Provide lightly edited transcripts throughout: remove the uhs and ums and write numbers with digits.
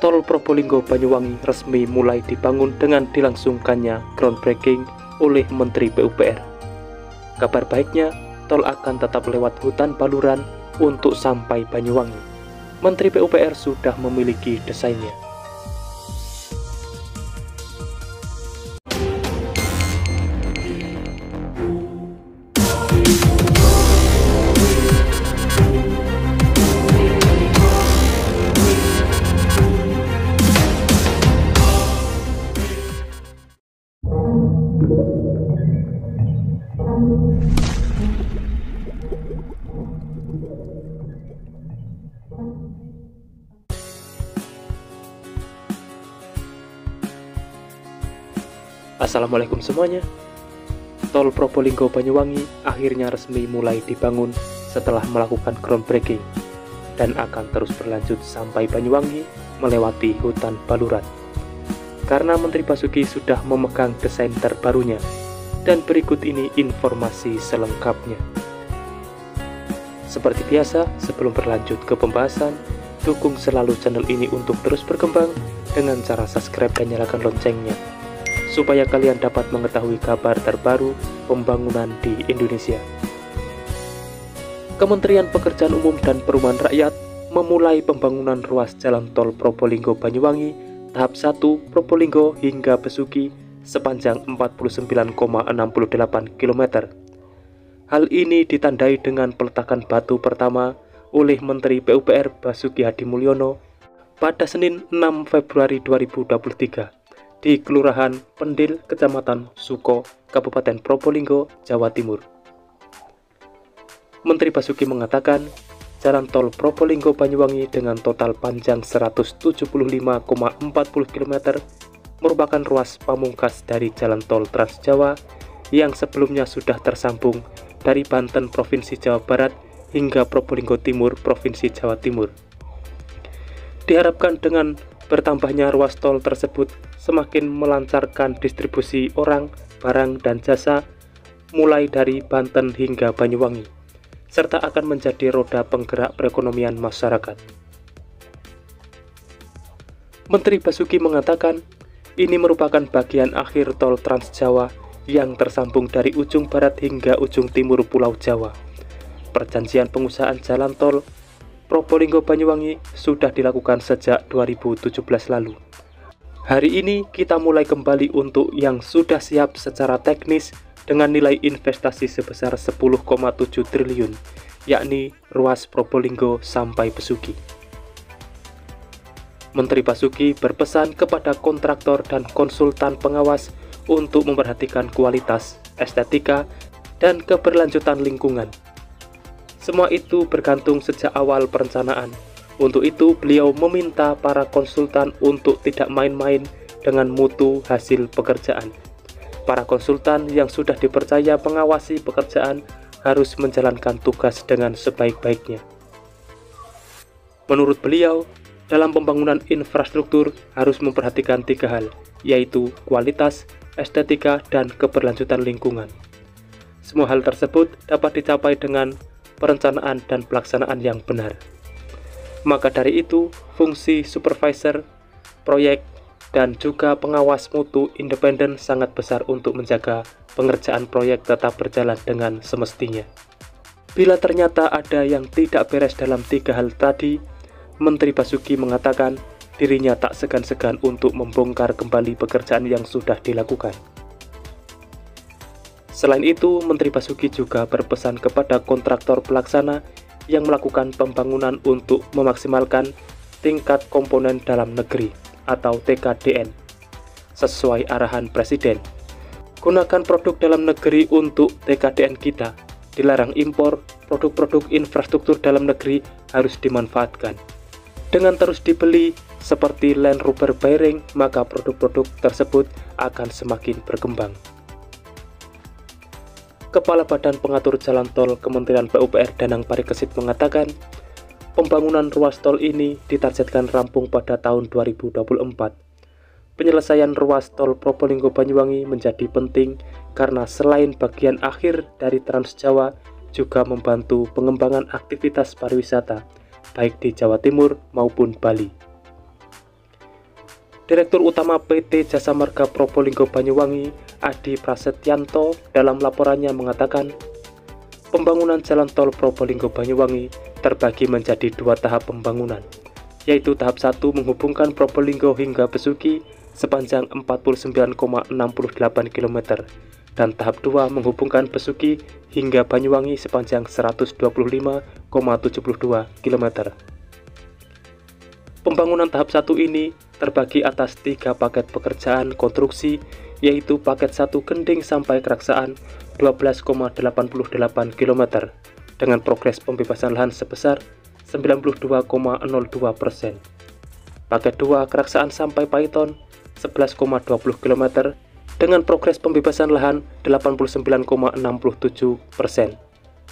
Tol Probolinggo Banyuwangi resmi mulai dibangun dengan dilangsungkannya groundbreaking oleh Menteri PUPR. Kabar baiknya, tol akan tetap lewat hutan Baluran untuk sampai Banyuwangi. Menteri PUPR sudah memiliki desainnya. Assalamualaikum semuanya. Tol Probolinggo Banyuwangi akhirnya resmi mulai dibangun setelah melakukan groundbreaking dan akan terus berlanjut sampai Banyuwangi melewati hutan Baluran. Karena Menteri Basuki sudah memegang desain terbarunya, dan berikut ini informasi selengkapnya. Seperti biasa, sebelum berlanjut ke pembahasan, dukung selalu channel ini untuk terus berkembang dengan cara subscribe dan nyalakan loncengnya, supaya kalian dapat mengetahui kabar terbaru pembangunan di Indonesia. Kementerian Pekerjaan Umum dan Perumahan Rakyat memulai pembangunan ruas jalan tol Probolinggo Banyuwangi tahap 1 Probolinggo hingga Besuki sepanjang 49,68 km. Hal ini ditandai dengan peletakan batu pertama oleh Menteri PUPR Basuki Hadimulyono pada Senin 6 Februari 2023. Di Kelurahan Pendil, Kecamatan Suko, Kabupaten Probolinggo, Jawa Timur. Menteri Basuki mengatakan, jalan tol Probolinggo Banyuwangi dengan total panjang 175,40 km merupakan ruas pamungkas dari jalan tol Trans Jawa yang sebelumnya sudah tersambung dari Banten Provinsi Jawa Barat hingga Probolinggo Timur Provinsi Jawa Timur. Diharapkan dengan bertambahnya ruas tol tersebut semakin melancarkan distribusi orang, barang, dan jasa mulai dari Banten hingga Banyuwangi, serta akan menjadi roda penggerak perekonomian masyarakat. Menteri Basuki mengatakan, ini merupakan bagian akhir tol Trans Jawa yang tersambung dari ujung barat hingga ujung timur Pulau Jawa. Perjanjian pengusahaan jalan tol Probolinggo Banyuwangi sudah dilakukan sejak 2017 lalu. Hari ini kita mulai kembali untuk yang sudah siap secara teknis dengan nilai investasi sebesar 10,7 triliun, yakni ruas Probolinggo sampai Besuki. Menteri Basuki berpesan kepada kontraktor dan konsultan pengawas untuk memperhatikan kualitas, estetika, dan keberlanjutan lingkungan. Semua itu bergantung sejak awal perencanaan. Untuk itu, beliau meminta para konsultan untuk tidak main-main dengan mutu hasil pekerjaan. Para konsultan yang sudah dipercaya mengawasi pekerjaan harus menjalankan tugas dengan sebaik-baiknya. Menurut beliau, dalam pembangunan infrastruktur harus memperhatikan 3 hal, yaitu kualitas, estetika, dan keberlanjutan lingkungan. Semua hal tersebut dapat dicapai dengan perencanaan dan pelaksanaan yang benar. Maka dari itu, fungsi supervisor, proyek, dan juga pengawas mutu independen sangat besar untuk menjaga pengerjaan proyek tetap berjalan dengan semestinya. Bila ternyata ada yang tidak beres dalam 3 hal tadi, Menteri Basuki mengatakan dirinya tak segan-segan untuk membongkar kembali pekerjaan yang sudah dilakukan. Selain itu, Menteri Basuki juga berpesan kepada kontraktor pelaksana yang melakukan pembangunan untuk memaksimalkan tingkat komponen dalam negeri atau TKDN sesuai arahan Presiden. Gunakan produk dalam negeri untuk TKDN kita. Dilarang impor, produk-produk infrastruktur dalam negeri harus dimanfaatkan. Dengan terus dibeli seperti Land Rover bearing, maka produk-produk tersebut akan semakin berkembang. Kepala Badan Pengatur Jalan Tol Kementerian PUPR Danang Parikesit mengatakan, pembangunan ruas tol ini ditargetkan rampung pada tahun 2024. Penyelesaian ruas tol Probolinggo Banyuwangi menjadi penting karena selain bagian akhir dari Trans Jawa juga membantu pengembangan aktivitas pariwisata baik di Jawa Timur maupun Bali. Direktur Utama PT Jasa Marga Probolinggo Banyuwangi, Adi Prasetyanto, dalam laporannya mengatakan, pembangunan jalan tol Probolinggo Banyuwangi terbagi menjadi 2 tahap pembangunan, yaitu tahap 1 menghubungkan Probolinggo hingga Besuki sepanjang 49,68 km, dan tahap 2 menghubungkan Besuki hingga Banyuwangi sepanjang 125,72 km. Pembangunan tahap 1 ini terbagi atas 3 paket pekerjaan konstruksi, yaitu paket 1 Gending sampai Keraksaan 12,88 km dengan progres pembebasan lahan sebesar 92,02%. Paket 2 Keraksaan sampai Paiton 11,20 km dengan progres pembebasan lahan 89,67%.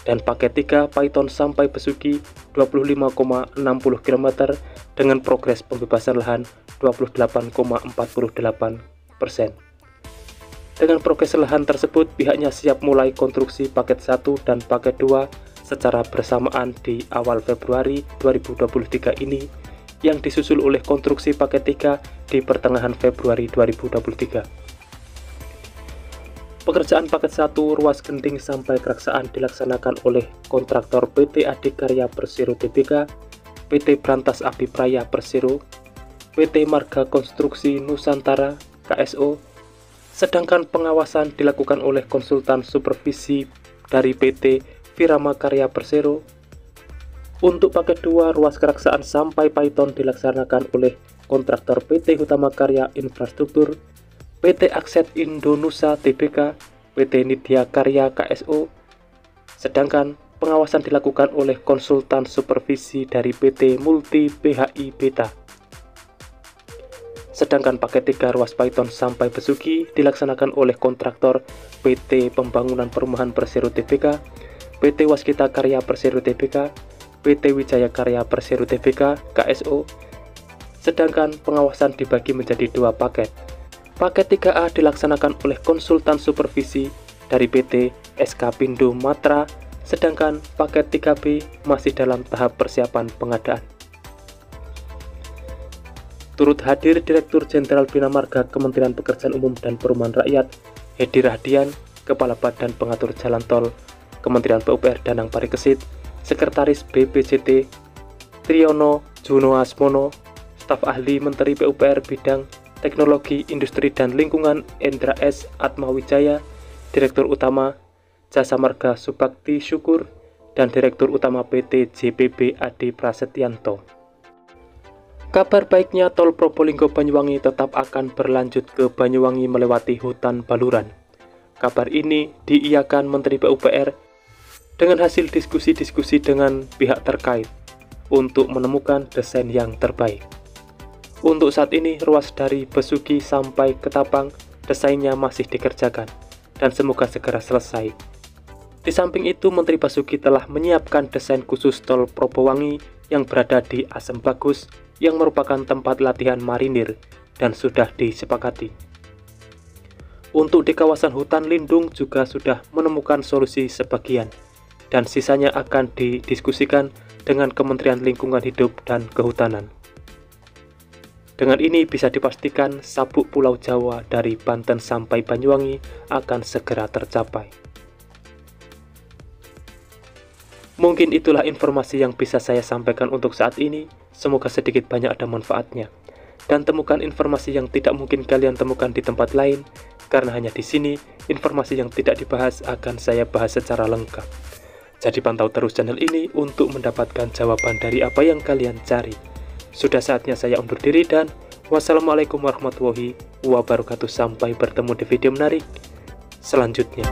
Dan paket 3 Paiton sampai Besuki 25,60 km dengan progres pembebasan lahan 28,48%. Dengan progres lahan tersebut, pihaknya siap mulai konstruksi paket 1 dan paket 2 secara bersamaan di awal Februari 2023 ini, yang disusul oleh konstruksi paket 3 di pertengahan Februari 2023. Pekerjaan paket 1 ruas Gending sampai Keraksaan dilaksanakan oleh kontraktor PT Adikarya Persero Tbk, PT Brantas Abipraya Persero, PT Marga Konstruksi Nusantara KSO, sedangkan pengawasan dilakukan oleh konsultan supervisi dari PT Virama Karya Persero. Untuk paket 2 ruas Keraksaan sampai Paiton dilaksanakan oleh kontraktor PT Utama Karya Infrastruktur, PT Akset Indonesia Tbk, PT Nidya Karya KSO, sedangkan pengawasan dilakukan oleh konsultan supervisi dari PT Multi PHI Beta. Sedangkan paket 3 ruas Paiton sampai Besuki dilaksanakan oleh kontraktor PT Pembangunan Perumahan Persero Tbk, PT Waskita Karya Persero Tbk, PT Wijaya Karya Persero Tbk KSO, sedangkan pengawasan dibagi menjadi 2 paket. Paket 3A dilaksanakan oleh konsultan supervisi dari PT SK Pindo Matra, sedangkan paket 3B masih dalam tahap persiapan pengadaan. Turut hadir Direktur Jenderal Bina Marga Kementerian Pekerjaan Umum dan Perumahan Rakyat, Hedi Rahdian, Kepala Badan Pengatur Jalan Tol Kementerian PUPR Danang Parikesit, Sekretaris BPJT Triyono Junoasmono, Staf Ahli Menteri PUPR Bidang Teknologi, Industri, dan Lingkungan Endra S. Atmawijaya, Direktur Utama Jasa Marga Subakti Syukur, dan Direktur Utama PT JPB Adi Prasetyanto. Kabar baiknya, tol Probolinggo Banyuwangi tetap akan berlanjut ke Banyuwangi melewati hutan Baluran. Kabar ini diiyakan Menteri PUPR dengan hasil diskusi-diskusi dengan pihak terkait untuk menemukan desain yang terbaik. Untuk saat ini, ruas dari Besuki sampai Ketapang desainnya masih dikerjakan dan semoga segera selesai. Di samping itu, Menteri Basuki telah menyiapkan desain khusus tol Probowangi yang berada di Asem Bagus yang merupakan tempat latihan marinir dan sudah disepakati. Untuk di kawasan hutan lindung juga sudah menemukan solusi sebagian dan sisanya akan didiskusikan dengan Kementerian Lingkungan Hidup dan Kehutanan. Dengan ini bisa dipastikan sabuk Pulau Jawa dari Banten sampai Banyuwangi akan segera tercapai. Mungkin itulah informasi yang bisa saya sampaikan untuk saat ini. Semoga sedikit banyak ada manfaatnya. Dan temukan informasi yang tidak mungkin kalian temukan di tempat lain, karena hanya di sini informasi yang tidak dibahas akan saya bahas secara lengkap. Jadi pantau terus channel ini untuk mendapatkan jawaban dari apa yang kalian cari. Sudah saatnya saya undur diri dan wassalamualaikum warahmatullahi wabarakatuh. Sampai bertemu di video menarik selanjutnya.